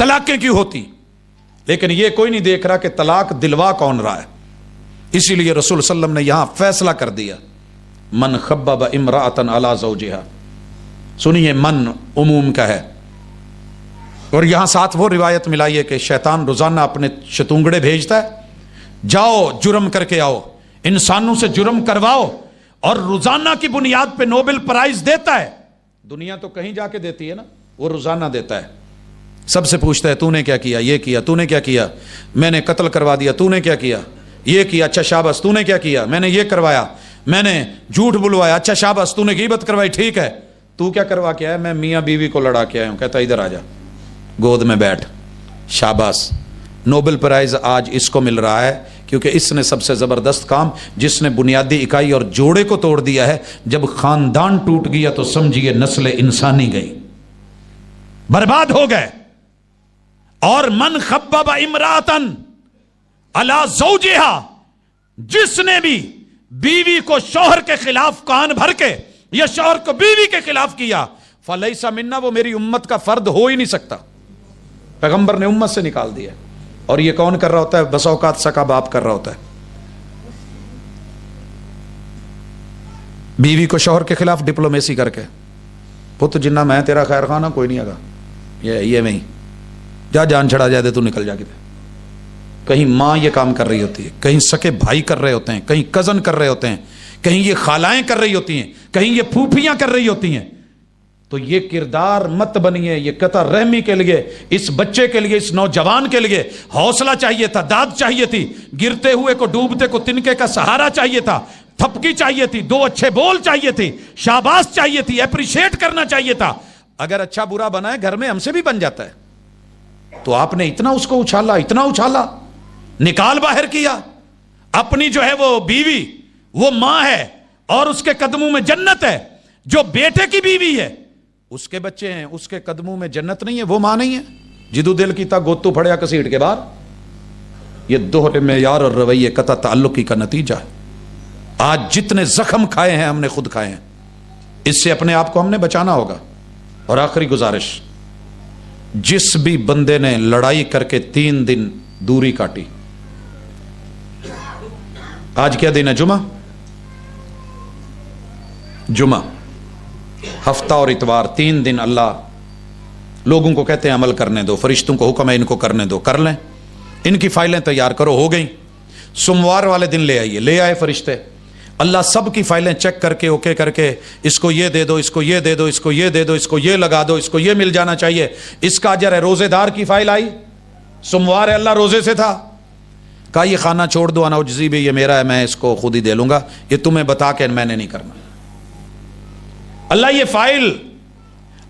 طلاقیں کیوں ہوتی, لیکن یہ کوئی نہیں دیکھ رہا کہ طلاق دلوا کون رہا ہے. اسی لیے رسول صلی اللہ علیہ وسلم نے یہاں فیصلہ کر دیا, من خبب امرأۃ علی زوجہا. سنیے, من عموم کا ہے, اور یہاں ساتھ وہ روایت ملائیے کہ شیطان روزانہ اپنے شتونگڑے بھیجتا ہے, جاؤ جرم کر کے آؤ, انسانوں سے جرم کرواؤ, اور روزانہ کی بنیاد پہ نوبل پرائز دیتا ہے. دنیا تو کہیں جا کے دیتی ہے نا, وہ روزانہ دیتا ہے. سب سے پوچھتا ہے تو نے کیا کیا, یہ کیا, تو نے کیا کیا, میں نے قتل کروا دیا, تو نے کیا کیا, یہ کیا, اچھا شاباش, تو نے کیا کیا, میں نے یہ کروایا, میں نے جھوٹ بلوایا, اچھا شاباش, تو نے غیبت کروائی, ٹھیک ہے, تو کیا کروا کے آیا, میں میاں بیوی کو لڑا کے آیا ہوں. کہتا ادھر آ جا, گود میں بیٹھ, شاباش. نوبل پرائز آج اس کو مل رہا ہے کیونکہ اس نے سب سے زبردست کام, جس نے بنیادی اکائی اور جوڑے کو توڑ دیا ہے. جب خاندان ٹوٹ گیا تو سمجھیے نسل انسانی گئی, برباد ہو گئے. اور من خبب امرأۃ علی زوجہا, جس نے بھی بیوی کو شوہر کے خلاف کان بھر کے یا شوہر کو بیوی کے خلاف کیا, فلیس منا, وہ میری امت کا فرد ہو ہی نہیں سکتا. پیغمبر نے امت سے نکال دیا. اور یہ کون کر رہا ہوتا ہے؟ بس اوقات سکا باپ کر رہا ہوتا ہے. بیوی کو شوہر کے خلاف ڈپلومیسی کر کے, پت جنہ میں تیرا خیر خانہ کوئی نہیں آگا, یہ میں ہی جا, جان چھڑا جائے دے تو نکل جا کے. کہیں ماں یہ کام کر رہی ہوتی ہے, کہیں سکے بھائی کر رہے ہوتے ہیں, کہیں کزن کر رہے ہوتے ہیں, کہیں یہ خالائیں کر رہی ہوتی ہیں, کہیں یہ پھوپھیاں کر رہی ہوتی ہیں. تو یہ کردار مت بنیے. یہ قطع رحمی کے لیے, اس بچے کے لیے, اس نوجوان کے لیے حوصلہ چاہیے تھا, داد چاہیے تھی, گرتے ہوئے کو ڈوبتے کو تنکے کا سہارا چاہیے تھا, تھپکی چاہیے تھی, دو اچھے بول چاہیے تھی, شاباش چاہیے تھی, اپریشیٹ کرنا چاہیے تھا. اگر اچھا برا بنا ہے گھر میں, ہم سے بھی بن جاتا ہے. تو آپ نے اتنا اس کو اچھالا, اتنا اچھالا, نکال باہر کیا. اپنی جو ہے وہ بیوی, وہ ماں ہے اور اس کے قدموں میں جنت ہے. جو بیٹے کی بیوی ہے, اس کے بچے ہیں, اس کے قدموں میں جنت نہیں ہے, وہ ماں نہیں ہے. جدو دل کی تا گوتو پھڑیا کسیٹ کے بعد. یہ دوہرے معیار اور رویے قطع تعلقی کا نتیجہ ہے. آج جتنے زخم کھائے ہیں ہم نے خود کھائے ہیں, اس سے اپنے آپ کو ہم نے بچانا ہوگا. اور آخری گزارش, جس بھی بندے نے لڑائی کر کے 3 دن دوری کاٹی, آج کیا دن ہے؟ جمعہ, ہفتہ اور اتوار, 3 دن اللہ لوگوں کو کہتے ہیں عمل کرنے دو, فرشتوں کو حکم ہے ان کو کرنے دو, کر لیں. ان کی فائلیں تیار کرو, ہو گئیں. سوموار والے دن لے آئیے, لے آئے فرشتے. اللہ سب کی فائلیں چیک کر کے اوکے کر کے, اس کو یہ دے دو, اس کو یہ دے دو, اس کو یہ دے دو, اس کو یہ لگا دو, اس کو یہ مل جانا چاہیے, اس کا اجر ہے. روزے دار کی فائل آئی, سوموار ہے, اللہ روزے سے تھا, کہا یہ کھانا چھوڑ دو, انا اجزی بھی, یہ میرا ہے, میں اس کو خود ہی دے لوں گا, یہ تمہیں بتا کے میں نے نہیں کرنا. اللہ یہ فائل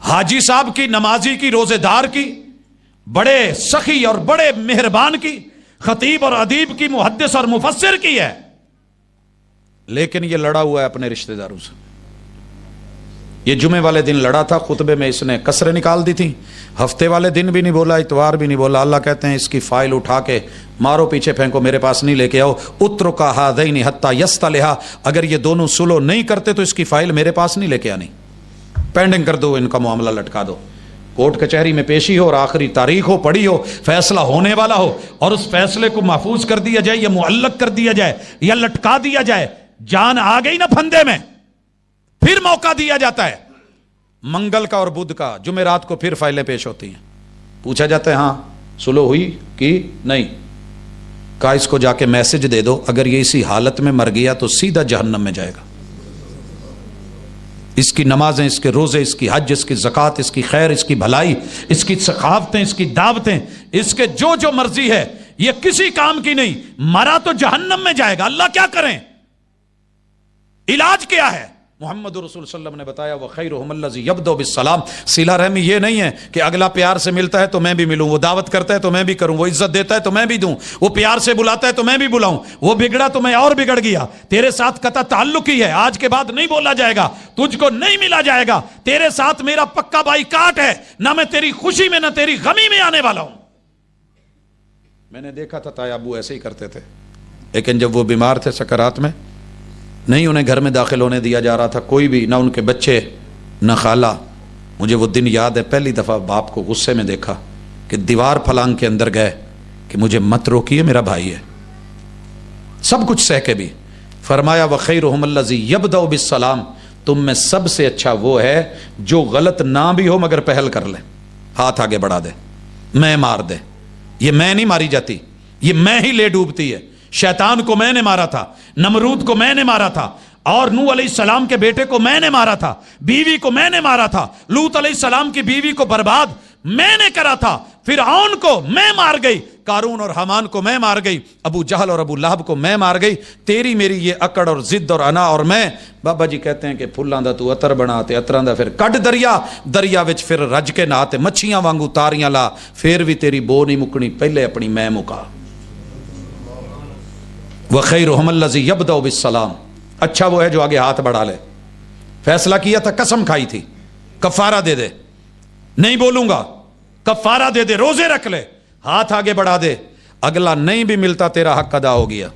حاجی صاحب کی, نمازی کی, روزے دار کی, بڑے سخی اور بڑے مہربان کی, خطیب اور ادیب کی, محدث اور مفسر کی ہے, لیکن یہ لڑا ہوا ہے اپنے رشتہ داروں سے. یہ جمعے والے دن لڑا تھا, خطبے میں اس نے کسریں نکال دی تھی, ہفتے والے دن بھی نہیں بولا, اتوار بھی نہیں بولا. اللہ کہتے ہیں اس کی فائل اٹھا کے مارو پیچھے پھینکو, میرے پاس نہیں لے کے آؤ. اترکا ہذین حتی یصطلحا, اگر یہ دونوں سلو نہیں کرتے تو اس کی فائل میرے پاس نہیں لے کے آنی, پینڈنگ کر دو, ان کا معاملہ لٹکا دو. کورٹ کچہری میں پیشی ہو اور آخری تاریخ ہو, پڑی ہو, فیصلہ ہونے والا ہو, اور اس فیصلے کو محفوظ کر دیا جائے یا معلق کر دیا جائے یا لٹکا دیا جائے. جان آ گئی نا پھندے میں, پھر موقع دیا جاتا ہے. منگل کا اور بدھ کا, جمعرات کو پھر فائلیں پیش ہوتی ہیں, پوچھا جاتا ہے ہاں سلو ہوئی کہ نہیں, کہا اس کو جا کے میسج دے دو, اگر یہ اسی حالت میں مر گیا تو سیدھا جہنم میں جائے گا. اس کی نمازیں, اس کے روزے, اس کی حج, اس کی زکوٰۃ, اس کی خیر, اس کی بھلائی, اس کی ثقافتیں, اس کی دعوتیں, اس کے جو مرضی ہے, یہ کسی کام کی نہیں, مرا تو جہنم میں جائے گا. اللہ کیا کریں, علاج کیا ہے؟ محمد رسول صلی اللہ علیہ وسلم نے بتایا, وَخَيْرُهُمُ الَّذِي يَبْدَأُ بِالسَّلَامِ. صلہ رحمی یہ نہیں ہے کہ اگلا پیار سے ملتا ہے تو میں بھی ملوں, وہ دعوت کرتا ہے تو میں بھی کروں, وہ عزت دیتا ہے تو میں بھی دوں, وہ پیار سے بلاتا ہے تو میں بھی بلاؤں, وہ بگڑا تو میں اور بگڑ گیا. تیرے ساتھ قطع تعلق ہی ہے, آج کے بعد نہیں بولا جائے گا, تجھ کو نہیں ملا جائے گا, تیرے ساتھ میرا پکا بائی کاٹ ہے, نہ میں تیری خوشی میں نہ تیری غمی میں آنے والا ہوں. میں نے دیکھا تھا تایا ابو ایسے ہی کرتے تھے, لیکن جب وہ بیمار تھے سکرات میں, نہیں انہیں گھر میں داخل ہونے دیا جا رہا تھا کوئی بھی, نہ ان کے بچے نہ خالہ. مجھے وہ دن یاد ہے, پہلی دفعہ باپ کو غصے میں دیکھا, کہ دیوار پھلانگ کے اندر گئے کہ مجھے مت روکیے، میرا بھائی ہے، سب کچھ سہ کے بھی فرمایا وَخَيْرُهُمُ الَّذِي يَبْدَأُ بِالسَّلَامِ، تم میں سب سے اچھا وہ ہے جو غلط نہ بھی ہو مگر پہل کر لے، ہاتھ آگے بڑھا دے، میں مار دے۔ یہ میں نہیں ماری جاتی، یہ میں ہی لے ڈوبتی ہے۔ شیطان کو میں نے مارا تھا، نمرود کو میں نے مارا تھا، اور نوح علیہ السلام کے بیٹے کو میں نے مارا تھا، بیوی کو میں نے مارا تھا، لوط علیہ السلام کی بیوی کو برباد میں نے کرا تھا، فرعون کو میں مار گئی، قارون اور حامان کو میں مار گئی، ابو جہل اور ابو لہب کو میں مار گئی۔ تیری میری یہ اکڑ اور ضد اور انا اور میں، بابا جی کہتے ہیں کہ پھلاں دا تو عطر بنا تے عطراں دا پھر کڈ دریا، دریا وچ پھر رج کے نہا تے مچھیاں وانگو تاریاں لا، پھر بھی تیری بو نہیں مکنی، پہلے اپنی میں مکا۔ وَخَيْرُهُمُ الَّذِي يَبْدَأُ بِالسَّلَامِ، اچھا وہ ہے جو آگے ہاتھ بڑھا لے۔ فیصلہ کیا تھا، قسم کھائی تھی، کفارہ دے دے، نہیں بولوں گا، کفارہ دے دے، روزے رکھ لے، ہاتھ آگے بڑھا دے، اگلا نہیں بھی ملتا تیرا حق ادا ہو گیا۔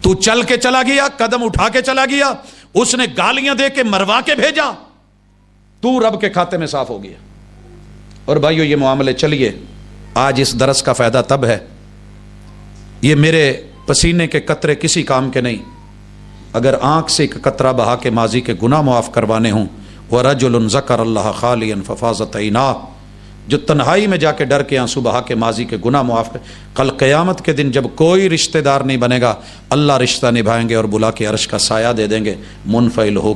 تو چل کے چلا گیا، قدم اٹھا کے چلا گیا، اس نے گالیاں دے کے مروا کے بھیجا، تو رب کے کھاتے میں صاف ہو گیا۔ اور بھائیو یہ معاملے چلیے، آج اس درس کا فائدہ تب ہے، یہ میرے پسینے کے قطرے کسی کام کے نہیں، اگر آنکھ سے ایک قطرہ بہا کے ماضی کے گناہ معاف کروانے ہوں۔ وَرَجُلٌ ذَكَرَ اللَّهَ خَالِيًا فَفَاضَتْ عَيْنَاهُ، جو تنہائی میں جا کے ڈر کے آنسو بہا کے ماضی کے گناہ معاف کر، کل قیامت کے دن جب کوئی رشتہ دار نہیں بنے گا، اللہ رشتہ نبھائیں گے اور بلا کے عرش کا سایہ دے دیں گے، منفعل ہو